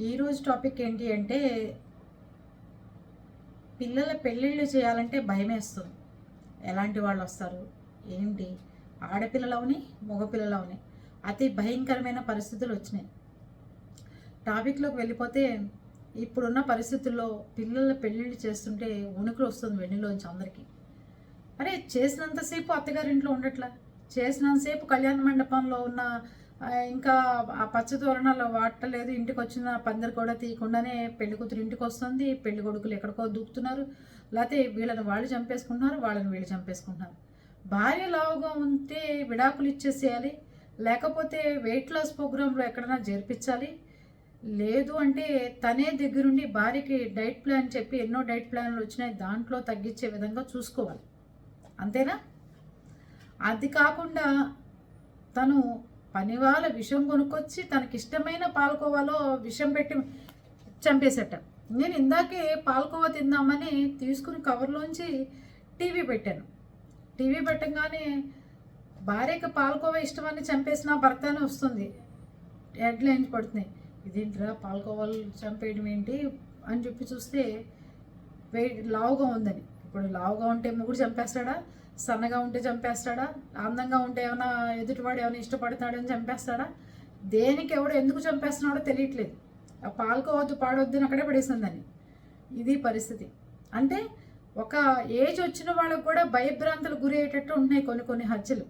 ఈరోజు టాపిక్ ఏంటి అంటే పిల్లల పెళ్ళిళ్ళు చేయాలంటే భయమేస్తుంది. ఎలాంటి వాళ్ళు వస్తారు ఏంటి, ఆడపిల్లలవని మగపిల్లలవని అతి భయంకరమైన పరిస్థితులు వచ్చినాయి. టాపిక్లోకి వెళ్ళిపోతే ఇప్పుడున్న పరిస్థితుల్లో పిల్లల పెళ్ళిళ్ళు చేస్తుంటే ఉణుకులు వస్తుంది వెన్నులోంచి అందరికీ. అరే చేసినంతసేపు అత్తగారింట్లో ఉండట్లా, చేసినంతసేపు కళ్యాణ మండపంలో ఉన్న ఇంకా ఆ పచ్చ తోరణాలు వాడలేదు, ఇంటికి వచ్చిన పందిరి కూడా తీయకుండానే పెళ్లి కూతురు ఇంటికి వస్తుంది, పెళ్లి కొడుకులు ఎక్కడికో దూకుతున్నారు, లేకపోతే వీళ్ళని వాళ్ళు చంపేసుకుంటున్నారు, వాళ్ళని వీళ్ళు చంపేసుకుంటున్నారు. భార్య లావుగా ఉంటే విడాకులు ఇచ్చేసేయాలి, లేకపోతే వెయిట్ లాస్ ప్రోగ్రాంలో ఎక్కడైనా జరిపించాలి, లేదు అంటే తనే దగ్గరుండి భార్యకి డైట్ ప్లాన్ చెప్పి ఎన్నో డైట్ ప్లాన్లు వచ్చినాయి, దాంట్లో తగ్గించే విధంగా చూసుకోవాలి. అంతేనా? అది కాకుండా తను పనివాళ్ళ విషం కొనుక్కొచ్చి తనకిష్టమైన పాలకోవాలో విషం పెట్టి చంపేసట. నేను ఇందాకే పాలకోవా తిందామని తీసుకుని కవర్లోంచి టీవీ పెట్టాను. టీవీ పెట్టగానే భార్యకి పాలకోవా ఇష్టమని చంపేసిన భర్త అని వస్తుంది, హెడ్లైన్స్ పడుతున్నాయి. ఇదేంట్రా పాలకోవాలు చంపేయడం ఏంటి అని చెప్పి చూస్తే లావుగా ఉందని. ఇప్పుడు లావుగా ఉంటే మొగుడు చంపేస్తాడా, సన్నగా ఉంటే చంపేస్తాడా, అందంగా ఉంటే ఏమైనా ఎదుటివాడు ఏమైనా ఇష్టపడతాడని చంపేస్తాడా, దేనికి ఎవడో ఎందుకు చంపేస్తున్నాడో తెలియట్లేదు. ఆ పాల్కోవద్దు పాడవద్దు అని అక్కడే పడేసిందని. ఇది పరిస్థితి. అంటే ఒక ఏజ్ వచ్చిన వాళ్ళకు కూడా భయభ్రాంతులు గురి అయ్యేటట్టు ఉంటున్నాయి కొన్ని కొన్ని హత్యలు.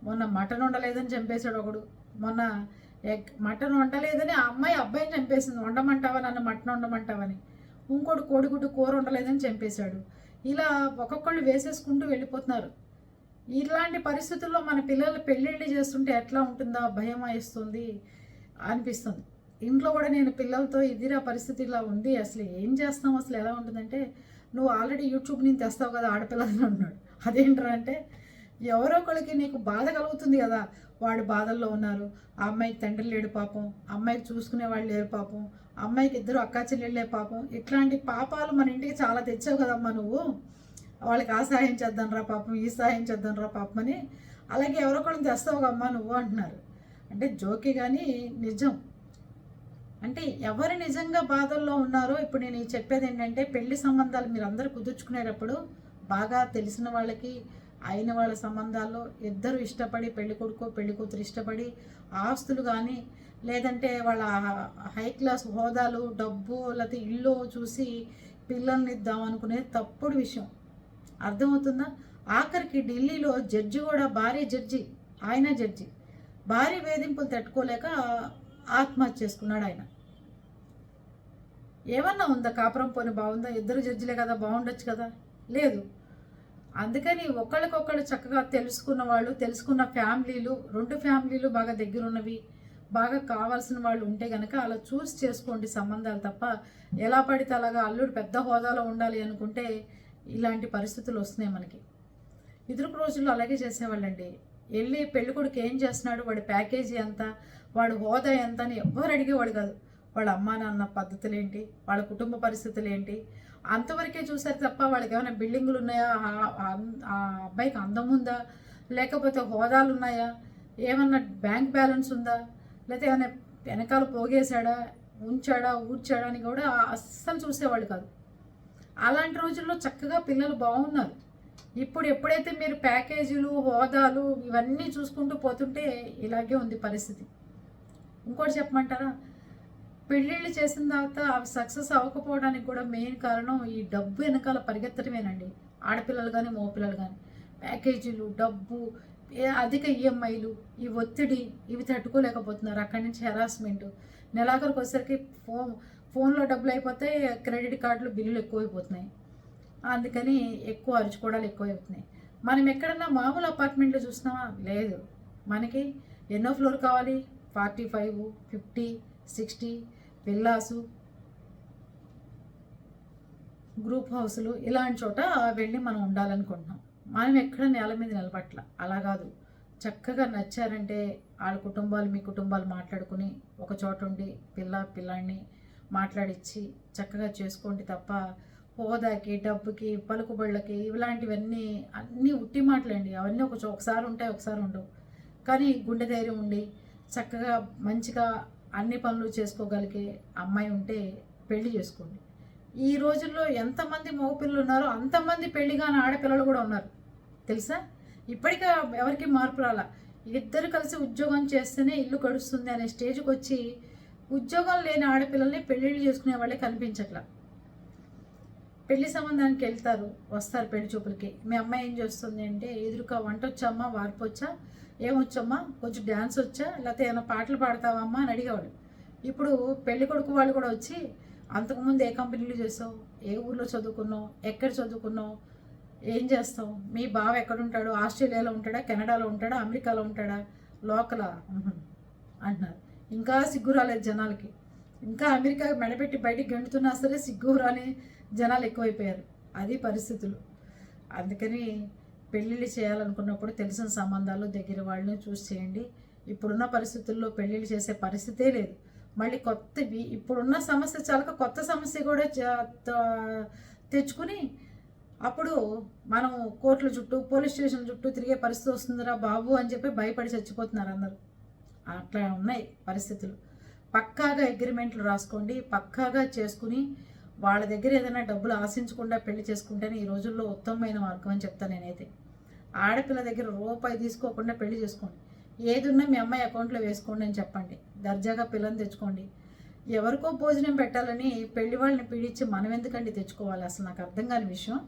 మొన్న మటన్ వండలేదని చంపేశాడు ఒకడు, మొన్న మటన్ వండలేదని ఆ అమ్మాయి అబ్బాయిని చంపేసింది, వండమంటావా నన్ను మటన్ వండమంటావని. ఇంకోటి కోడిగుడ్డు కూర వండలేదని చంపేశాడు. ఇలా ఒక్కొక్కళ్ళు వేసేసుకుంటూ వెళ్ళిపోతున్నారు. ఇలాంటి పరిస్థితుల్లో మన పిల్లలు పెళ్ళిళ్ళు చేస్తుంటే ఎట్లా ఉంటుందో భయం వేస్తుంది అనిపిస్తుంది. ఇంట్లో కూడా నేను పిల్లలతో ఇదిరా పరిస్థితి ఇలా ఉంది, అసలు ఏం చేస్తాం, అసలు ఎలా ఉంటుందంటే, నువ్వు ఆల్రెడీ యూట్యూబ్ నుంచి తెస్తావు కదా ఆడపిల్లలని అన్నాడు. అదేంట్రా అంటే, ఎవరో ఒకరికి నీకు బాధ కలుగుతుంది కదా, వాడు బాధల్లో ఉన్నారు, ఆ అమ్మాయికి తండ్రి లేడు పాపం, అమ్మాయికి చూసుకునే వాళ్ళు లేరు పాపం, అమ్మాయికి ఇద్దరు అక్కా చెల్లెళ్ళే పాపం, ఇట్లాంటి పాపాలు మన ఇంటికి చాలా తెచ్చావు కదమ్మా నువ్వు, వాళ్ళకి ఆ సహాయం చేద్దాం రా పాపం, ఈ సహాయం చేద్దాం రా పాపం అని అలాగే ఎవరో ఒకరిని తెస్తావు కమ్మా నువ్వు అంటున్నారు. అంటే జోకి కానీ నిజం. అంటే ఎవరు నిజంగా బాధల్లో ఉన్నారో ఇప్పుడు నేను చెప్పేది ఏంటంటే, పెళ్లి సంబంధాలు మీరు అందరూ కుదుర్చుకునేటప్పుడు బాగా తెలిసిన వాళ్ళకి అయిన వాళ్ళ సంబంధాల్లో ఇద్దరు ఇష్టపడి, పెళ్లి కొడుకు పెళ్లి కూతురు ఇష్టపడి ఆస్తులు కానీ లేదంటే వాళ్ళ హై క్లాస్ హోదాలు డబ్బు లేకపోతే ఇల్లు చూసి పిల్లల్ని ఇద్దాం అనుకునేది తప్పుడు విషయం. అర్థమవుతుందా? ఆఖరికి ఢిల్లీలో జడ్జి కూడా, భార్య జడ్జి, ఆయన జడ్జి, భార్య వేధింపులు తట్టుకోలేక ఆత్మహత్య చేసుకున్నాడు ఆయన. ఏమన్నా ఉందా కాపురం పోని బాగుందా? ఇద్దరు జడ్జిలే కదా, బాగుండొచ్చు కదా, లేదు. అందుకని ఒకళ్ళకొకళ్ళు చక్కగా తెలుసుకున్న వాళ్ళు, తెలుసుకున్న ఫ్యామిలీలు, రెండు ఫ్యామిలీలు బాగా దగ్గరున్నవి, బాగా కావాల్సిన వాళ్ళు ఉంటే కనుక అలా చూసి చేసుకోండి సంబంధాలు. తప్ప ఎలా పడితే అలాగా అల్లుడు పెద్ద హోదాలో ఉండాలి అనుకుంటే ఇలాంటి పరిస్థితులు వస్తున్నాయి మనకి. ఇదివరకు రోజుల్లో అలాగే చేసేవాళ్ళండి. వెళ్ళి పెళ్ళికొడుకు ఏం చేస్తున్నాడు, వాడి ప్యాకేజీ ఎంత, వాడు హోదా ఎంత అని ఎవ్వరు అడిగేవాడు కాదు. వాళ్ళ అమ్మా నాన్న పద్ధతులు ఏంటి, వాళ్ళ కుటుంబ పరిస్థితులు ఏంటి, అంతవరకే చూసారు తప్ప వాళ్ళకి ఏమైనా బిల్డింగులు ఉన్నాయా, ఆ అబ్బాయికి అందం ఉందా, లేకపోతే హోదాలు ఉన్నాయా, ఏమన్నా బ్యాంక్ బ్యాలెన్స్ ఉందా, లేకపోతే ఏమైనా వెనకాల పోగేశాడా, ఉంచాడా, ఊడ్చాడా అని కూడా అస్సలు చూసేవాళ్ళు కాదు. అలాంటి రోజుల్లో చక్కగా పిల్లలు బాగున్నారు. ఇప్పుడు ఎప్పుడైతే మీరు ప్యాకేజీలు, హోదాలు ఇవన్నీ చూసుకుంటూ పోతుంటే ఇలాగే ఉంది పరిస్థితి. ఇంకోటి చెప్పమంటారా, పెళ్ళిళ్ళు చేసిన తర్వాత అవి సక్సెస్ అవ్వకపోవడానికి కూడా మెయిన్ కారణం ఈ డబ్బు వెనకాల పరిగెత్తడమేనండి. ఆడపిల్లలు కానీ మగపిల్లలు కానీ ప్యాకేజీలు, డబ్బు, అధిక ఈఎంఐలు, ఈ ఒత్తిడి ఇవి తట్టుకోలేకపోతున్నారు. అక్కడి నుంచి హెరాస్మెంట్, నెలాఖరికి వచ్చేసరికి ఫోన్లో డబ్బులు అయిపోతే క్రెడిట్ కార్డులు బిల్లులు ఎక్కువైపోతున్నాయి. అందుకని ఎక్కువ అరుచుకోవడాలు ఎక్కువైపోతున్నాయి. మనం ఎక్కడన్నా మామూలు అపార్ట్మెంట్లో చూసినామా, లేదు, మనకి ఎన్నో ఫ్లోర్ కావాలి, 45, 50, 60 విల్లాసు, గ్రూప్ హౌసులు, ఇలాంటి చోట వెళ్ళి మనం ఉండాలనుకుంటున్నాం. మనం ఎక్కడ నేల మీద నిలబట్ల. అలా కాదు, చక్కగా నచ్చారంటే వాళ్ళ కుటుంబాలు మీ కుటుంబాలు మాట్లాడుకుని ఒక చోట ఉండి పిల్లాడిని మాట్లాడిచ్చి చక్కగా చేసుకోండి. తప్ప హోదాకి, డబ్బుకి, పలుకుబళ్ళకి ఇలాంటివన్నీ అన్నీ ఉట్టి మాటలండి. అవన్నీ ఒకసారి ఉంటాయి, ఒకసారి ఉండవు. కానీ గుండె ధైర్యం ఉండి చక్కగా మంచిగా అన్ని పనులు చేసుకోగలిగే అమ్మాయి ఉంటే పెళ్లి చేసుకోండి. ఈ రోజుల్లో ఎంతమంది మగపిల్లలు ఉన్నారో అంతమంది పెళ్లి కాని ఆడపిల్లలు కూడా ఉన్నారు తెలుసా. ఇప్పటికే ఎవరికి మార్పు రాలా. ఇద్దరు కలిసి ఉద్యోగం చేస్తేనే ఇల్లు గడుస్తుంది అనే స్టేజ్కి వచ్చి ఉద్యోగం లేని ఆడపిల్లల్ని పెళ్ళిళ్ళు చేసుకునే వాళ్ళే కనిపించట్లా. పెళ్లి సంబంధానికి వెళ్తారు, వస్తారు పెళ్లి చూపులకి. మీ అమ్మాయి ఏం చేస్తుంది అంటే, ఎదురుగా వంట వచ్చామ్మా, వార్పు వచ్చా, ఏమొచ్చమ్మా, కొంచెం డ్యాన్స్ వచ్చా, లేకపోతే ఏమైనా పాటలు పాడతావమ్మా అని అడిగేవాడు. ఇప్పుడు పెళ్లి కొడుకు వాళ్ళు కూడా వచ్చి, అంతకుముందు ఏ కంపెనీలో చేసావు, ఏ ఊర్లో చదువుకున్నావు, ఎక్కడ చదువుకున్నావు, ఏం చేస్తావు, మీ బావ ఎక్కడుంటాడు, ఆస్ట్రేలియాలో ఉంటాడా, కెనడాలో ఉంటాడా, అమెరికాలో ఉంటాడా, లోకలా అంటున్నారు. ఇంకా సిగ్గు రాలేదు జనాలకి. ఇంకా అమెరికా మెడపెట్టి బయటికి గెంటుతున్నా సరే సిగ్గు రాని జనాలు ఎక్కువైపోయారు. అది పరిస్థితులు. అందుకని పెళ్ళిళ్ళు చేయాలనుకున్నప్పుడు తెలిసిన సంబంధాలు దగ్గర వాళ్ళని చూసి చేయండి. ఇప్పుడున్న పరిస్థితుల్లో పెళ్ళిళ్ళు చేసే పరిస్థితే లేదు. మళ్ళీ కొత్తవి ఇప్పుడున్న సమస్య చాలక కొత్త సమస్య కూడా తెచ్చుకుని అప్పుడు మనం కోర్టుల చుట్టూ పోలీస్ స్టేషన్ చుట్టూ తిరిగే పరిస్థితి వస్తుందిరా బాబు అని చెప్పి భయపడి చచ్చిపోతున్నారు అందరూ. అట్లా ఉన్నాయి పరిస్థితులు. పక్కాగా అగ్రిమెంట్లు రాసుకోండి, పక్కాగా చేసుకుని వాళ్ళ దగ్గర ఏదైనా డబ్బులు ఆశించకుండా పెళ్లి చేసుకుంటేనే ఈ రోజుల్లో ఉత్తమమైన మార్గం అని చెప్తాను నేనైతే. ఆడపిల్ల దగ్గర రూపాయి తీసుకోకుండా పెళ్లి చేసుకోండి. ఏది ఉన్నా మీ అమ్మాయి అకౌంట్లో వేసుకోండి అని చెప్పండి. దర్జాగా పిల్లని తెచ్చుకోండి. ఎవరికో భోజనం పెట్టాలని పెళ్లి వాళ్ళని పీడించి మనం ఎందుకండి తెచ్చుకోవాలి? అసలు నాకు అర్థం కాని విషయం.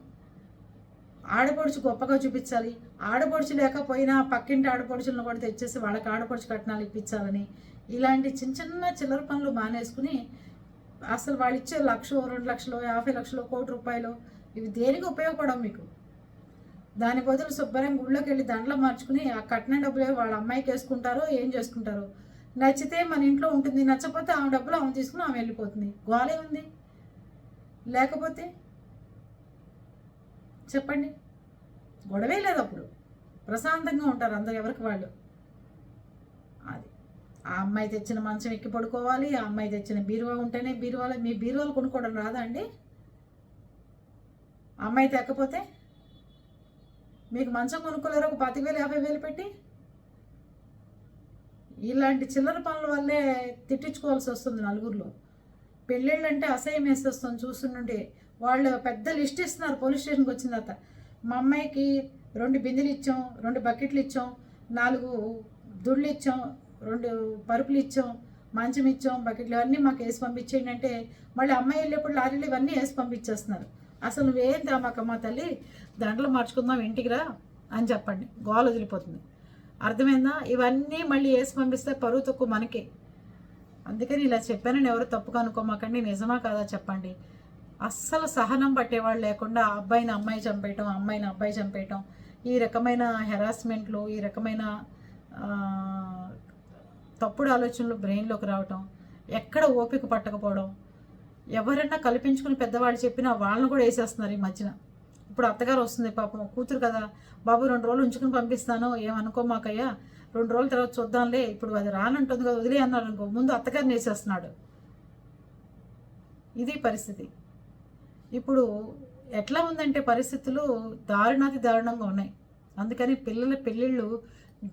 ఆడపడుచు గొప్పగా చూపించాలి, ఆడపడుచు లేకపోయినా పక్కింటి ఆడపడుచులను కూడా తెచ్చేసి వాళ్ళకి ఆడపడుచు కట్నాలు ఇప్పించాలని ఇలాంటి చిన్న చిన్న చిల్లర పనులు మానేసుకుని అసలు వాళ్ళు ఇచ్చే 1,00,000, 2,00,000, 50,00,000, ₹1,00,000 ఇవి దేనికి ఉపయోగపడవు మీకు. దాని బదులు శుభ్రంగా గుళ్ళోకి వెళ్ళి దండలు మార్చుకుని ఆ కట్నం డబ్బులు వాళ్ళ అమ్మాయికి వేసుకుంటారో ఏం చేసుకుంటారో. నచ్చితే మన ఇంట్లో ఉంటుంది, నచ్చకపోతే ఆమె డబ్బులు ఆమె తీసుకుని ఆమె వెళ్ళిపోతుంది. గోలే ఉంది. లేకపోతే చెప్పండి, గొడవే లేదు. అప్పుడు ప్రశాంతంగా ఉంటారు అందరు ఎవరికి వాళ్ళు. అది ఆ అమ్మాయి తెచ్చిన మంచం ఎక్కి పడుకోవాలి, ఆ అమ్మాయి తెచ్చిన బీరువా ఉంటేనే బీరువాలో మీ బీరువాలు కొనుక్కోవడం రాదా అండి? అమ్మాయి తెక్కపోతే మీకు మంచం కొనుక్కోలేరు ఒక 10,000, 50,000 పెట్టి. ఇలాంటి చిల్లర పనుల వల్లే తిట్టించుకోవాల్సి వస్తుంది నలుగురిలో. పెళ్ళిళ్ళు అంటే అసహ్యం వేసేస్తుంది చూస్తుంటే. వాళ్ళు పెద్ద లిస్ట్ ఇస్తున్నారు పోలీస్ స్టేషన్కి వచ్చిన తర్వాత. మా అమ్మాయికి 2 బిందెలు ఇచ్చాం, 2 బకెట్లు ఇచ్చాం, 4 దుళ్ళు ఇచ్చాం, 2 పరుపులు ఇచ్చాం, మంచం ఇచ్చాం, బకెట్లు ఇవన్నీ మాకు వేసి పంపించేయండి అంటే మళ్ళీ అమ్మాయి వెళ్ళేప్పుడు లారీలు ఇవన్నీ వేసి పంపించేస్తున్నారు. అసలు నువ్వేం తేమాకమ్మా తల్లి, దండలు మార్చుకుందాం ఇంటికి రా అని చెప్పండి, గోల వదిలిపోతుంది. అర్థమైందా? ఇవన్నీ మళ్ళీ వేసి పంపిస్తే పరువు తక్కువ మనకే. అందుకని ఇలా చెప్పానని ఎవరు తప్పుగా అనుకోమాకండి. నిజమా కాదా చెప్పండి. అస్సలు సహనం పట్టేవాళ్ళు లేకుండా అబ్బాయిని అమ్మాయి చంపేయటం, అమ్మాయిని అబ్బాయి చంపేయటం, ఈ రకమైన హెరాస్మెంట్లు, ఈ రకమైన తప్పుడు ఆలోచనలు బ్రెయిన్లోకి రావటం, ఎక్కడ ఓపిక పట్టకపోవడం, ఎవరైనా కల్పించుకుని పెద్దవాళ్ళు చెప్పినా వాళ్ళని కూడా వేసేస్తున్నారు ఈ మధ్యన. ఇప్పుడు అత్తగారు వస్తుంది పాపం, కూతురు కదా, బాబు 2 రోజులు ఉంచుకుని పంపిస్తాను, ఏమనుకోమాకయ్యా, 2 రోజుల తర్వాత చూద్దాంలే, ఇప్పుడు అది రానంటుంది కదా వదిలే అన్నాడు అనుకో, ముందు అత్తగారిని వేసేస్తున్నాడు. ఇది పరిస్థితి. ఇప్పుడు ఎట్లా ఉందంటే పరిస్థితులు దారుణాతి దారుణంగా ఉన్నాయి. అందుకని పిల్లల పెళ్ళిళ్ళు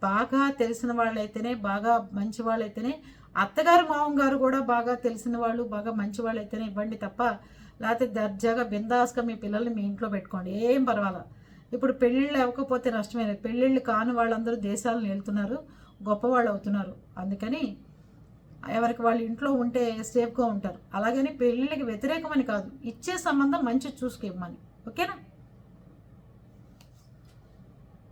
బాగా తెలిసిన వాళ్ళైతేనే, బాగా మంచి వాళ్ళైతేనే, అత్తగారు మామగారు కూడా బాగా తెలిసిన వాళ్ళు, బాగా మంచి వాళ్ళైతేనే ఇవ్వండి తప్ప, లేకపోతే దర్జాగా బిందాస్గా మీ పిల్లల్ని మీ ఇంట్లో పెట్టుకోండి, ఏం పర్వాలా. ఇప్పుడు పెళ్ళిళ్ళు అవ్వకపోతే నష్టమే లేదు. పెళ్ళిళ్ళు కాని వాళ్ళందరూ దేశాలను వెళ్తున్నారు, గొప్పవాళ్ళు అవుతున్నారు. అందుకని ఎవరికి వాళ్ళ ఇంట్లో ఉంటే సేఫ్గా ఉంటారు. అలాగని పెళ్ళిళ్ళకి వ్యతిరేకమని కాదు, ఇచ్చే సంబంధం మంచి చూసుకు ఇవ్వమని. ఓకేనా?